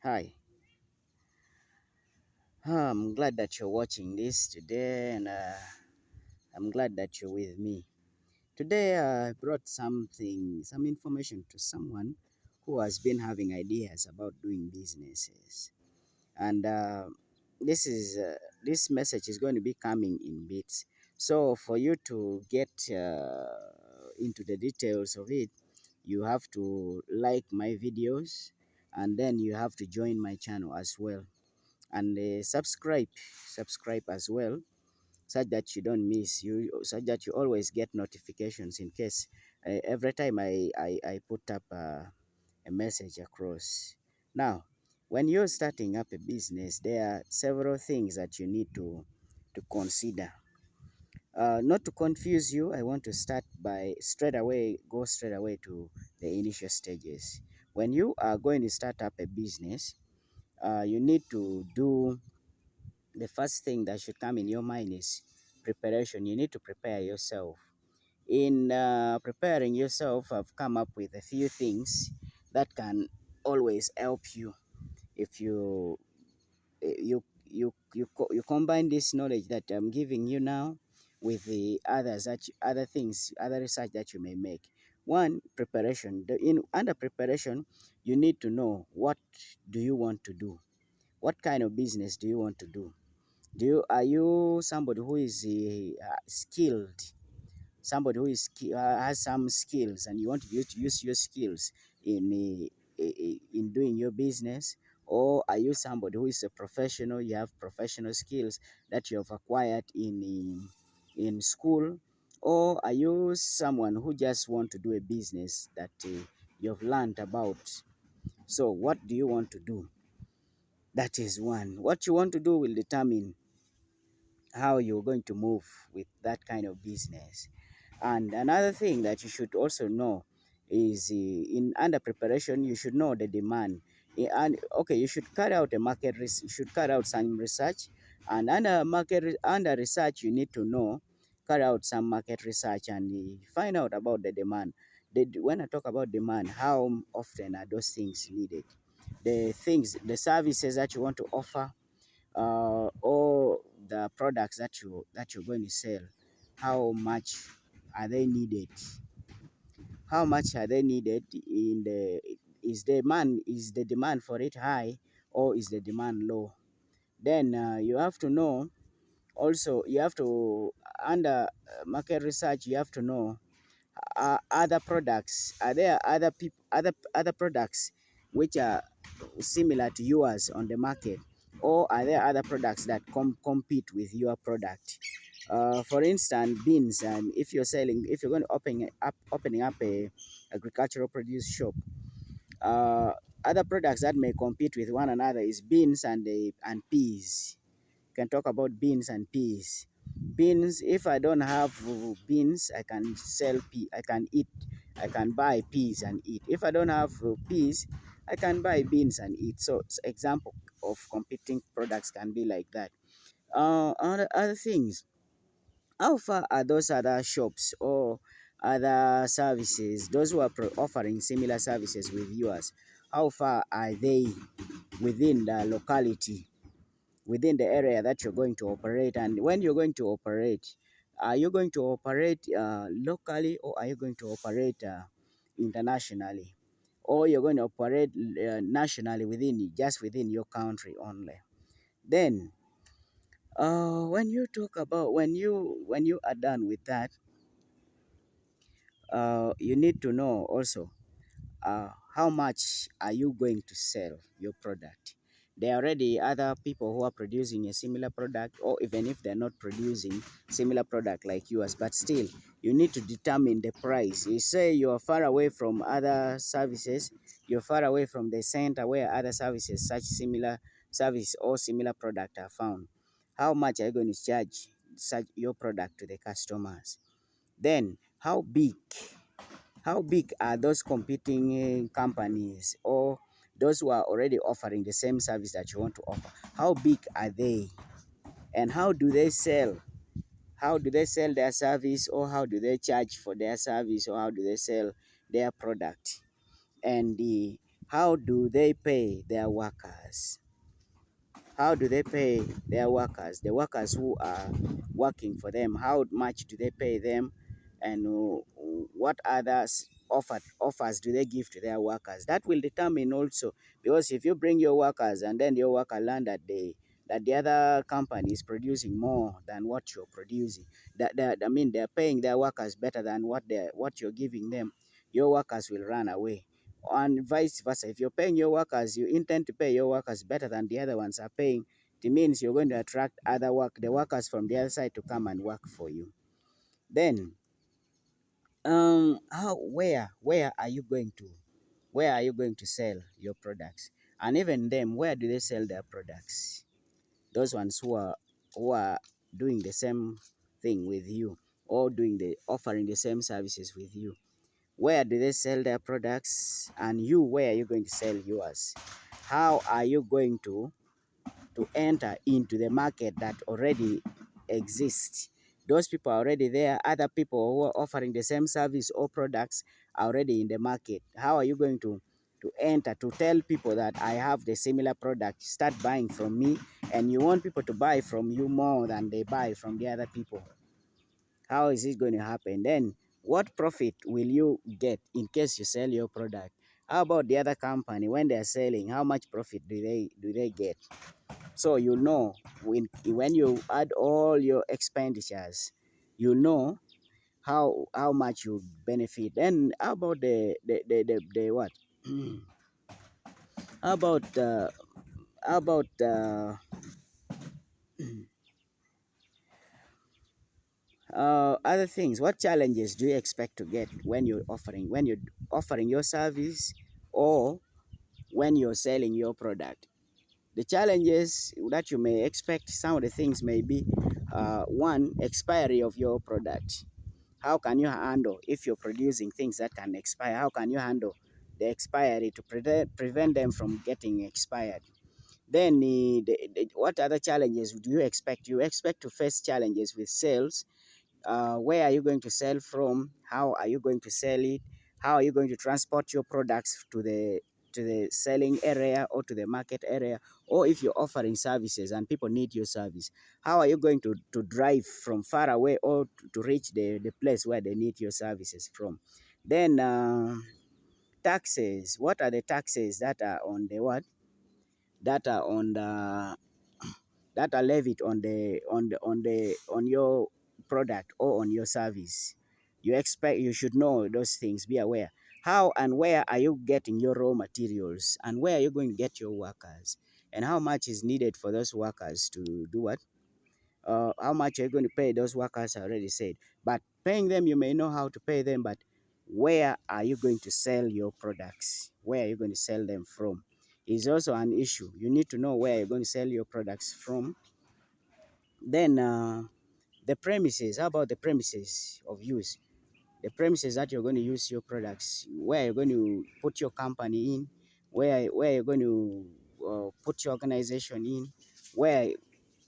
Hi, I'm glad that you're watching this today, and I'm glad that you're with me. Today, I brought some information to someone who has been having ideas about doing businesses, and this message is going to be coming in bits. So, for you to get into the details of it, you have to like my videos, and then you have to join my channel as well and subscribe as well, such that you don't miss you such that you always get notifications in case every time I put up a message across. Now, when you're starting up a business, there are several things that you need to consider. Not to confuse you, I want to start by straight away to the initial stages. When you are going to start up a business, you need to do the first thing that should come in your mind is preparation. You need to prepare yourself. In preparing yourself, I've come up with a few things that can always help you if you combine this knowledge that I'm giving you now with the other things, other research that you may make. One, preparation. Under preparation, you need to know what do you want to do. What kind of business do you want to do? Are you somebody who is skilled, somebody who has some skills, and you want to use your skills in doing your business? Or are you somebody who is a professional? You have professional skills that you have acquired in school? Or are you someone who just want to do a business that you've learned about? So what do you want to do? That is one. What you want to do will determine how you're going to move with that kind of business. And another thing that you should also know is in under preparation, you should know the demand. And okay, you should carry out you should carry out some research. And under research, you need to know, carry out some market research and find out about the demand. When I talk about demand, how often are those things needed? The services that you want to offer, or the products that you're going to sell, how much are they needed? How much are they needed in the is the demand for it high, or is the demand low? Then you have to know, also you have to, under market research, you have to know, other products, are there other products which are similar to yours on the market, or are there other products that compete with your product? For instance, beans. And if you're going to opening up a agricultural produce shop, uh, other products that may compete with one another is beans and peas. You can talk about beans and peas. Beans, if I don't have beans, I can sell pea. I can buy peas and eat. If I don't have peas, I can buy beans and eat. So, example of competing products can be like that. Other things, how far are those other shops or other services, those who are offering similar services with yours? How far are they within the locality, within the area that you're going to operate? And when you're going to operate, are you going to operate locally, or are you going to operate internationally? Or you're going to operate nationally, within your country only? Then, when you talk about when you are done with that, you need to know also, how much are you going to sell your product. There are already other people who are producing a similar product, or even if they're not producing similar product like yours, but still you need to determine the price. You say you're far away from other services, you're far away from the center where other services, such similar service or similar product are found. How much are you going to charge such your product to the customers? Then, how big are those competing companies, or those who are already offering the same service that you want to offer? How big are they, and how do they sell? How do they sell their service, or how do they charge for their service, or how do they sell their product? And How do they pay their workers? How do they pay their workers? The workers who are working for them, how much do they pay them? And what others offers do they give to their workers? That will determine also, because if you bring your workers and then your worker learn that the other company is producing more than what you're producing, that I mean they're paying their workers better than what you're giving them, your workers will run away. And vice versa. If you're paying your workers, you intend to pay your workers better than the other ones are paying. It means you're going to attract the workers from the other side to come and work for you. Then, where are you going to, where are you going to sell your products? And even them, where do they sell their products? Those ones who are doing the same thing with you, or offering the same services with you, where do they sell their products? And you, where are you going to sell yours? How are you going to enter into the market that already exists? Those people are already there. Other people who are offering the same service or products are already in the market. How are you going to enter to tell people that I have the similar product, start buying from me, and you want people to buy from you more than they buy from the other people? How is it going to happen? Then what profit will you get in case you sell your product? How about the other company when they're selling? How much profit do they get? So you know, when you add all your expenditures, you know how much you benefit. Then how about the what? how about how about other things? What challenges do you expect to get when you're offering your service, or when you're selling your product? The challenges that you may expect, some of the things may be one, expiry of your product. How can you handle, if you're producing things that can expire, how can you handle the expiry to prevent them from getting expired? Then what other challenges do you expect? You expect to face challenges with sales. Where are you going to sell from? How are you going to sell it? How are you going to transport your products to the selling area or to the market area? Or if you're offering services and people need your service, how are you going to drive from far away, or to reach the place where they need your services from? Then taxes. What are the taxes that are on the what? That are on the that are levied on your product or on your service? You should know those things, be aware. How and where are you getting your raw materials, and where are you going to get your workers, and how much is needed for those workers to do what? How much are you going to pay those workers? I already said. But paying them, you may know how to pay them, but where are you going to sell your products? Where are you going to sell them from? Is also an issue. You need to know where you're going to sell your products from. Then the premises. How about the premises of use? The premises that you're going to use your products, where you're going to put your company in, where you're going to put your organization in, where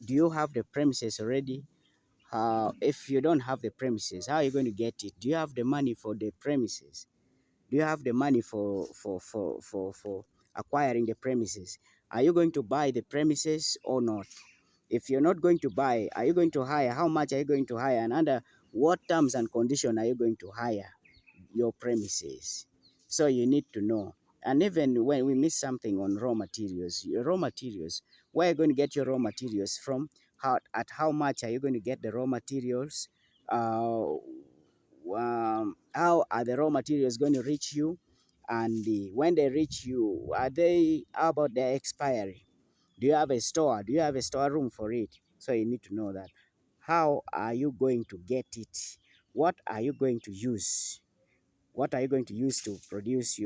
do you have the premises already? If you don't have the premises, how are you going to get it? Do you have the money for the premises? Do you have the money for acquiring the premises? Are you going to buy the premises or not? If you're not going to buy, are you going to hire? How much are you going to hire? And under what terms and condition are you going to hire your premises? So you need to know. And even when we miss something on raw materials, your raw materials, where are you going to get your raw materials from? At how much are you going to get the raw materials? How are the raw materials going to reach you? And when they reach you, how about their expiry? Do you have a store? Do you have a storeroom for it? So you need to know that. How are you going to get it? What are you going to use? What are you going to use to produce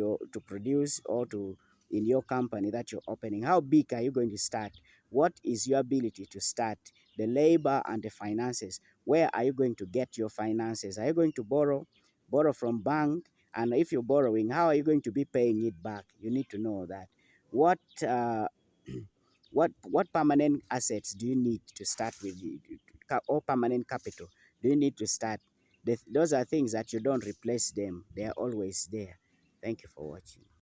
or to in your company that you're opening? How big are you going to start? What is your ability to start? The labor and the finances. Where are you going to get your finances? Are you going to borrow from bank? And if you're borrowing, how are you going to be paying it back? You need to know that. What what permanent assets do you need to start with, or permanent capital do you need to start? Those are things that you don't replace them. They are always there. Thank you for watching.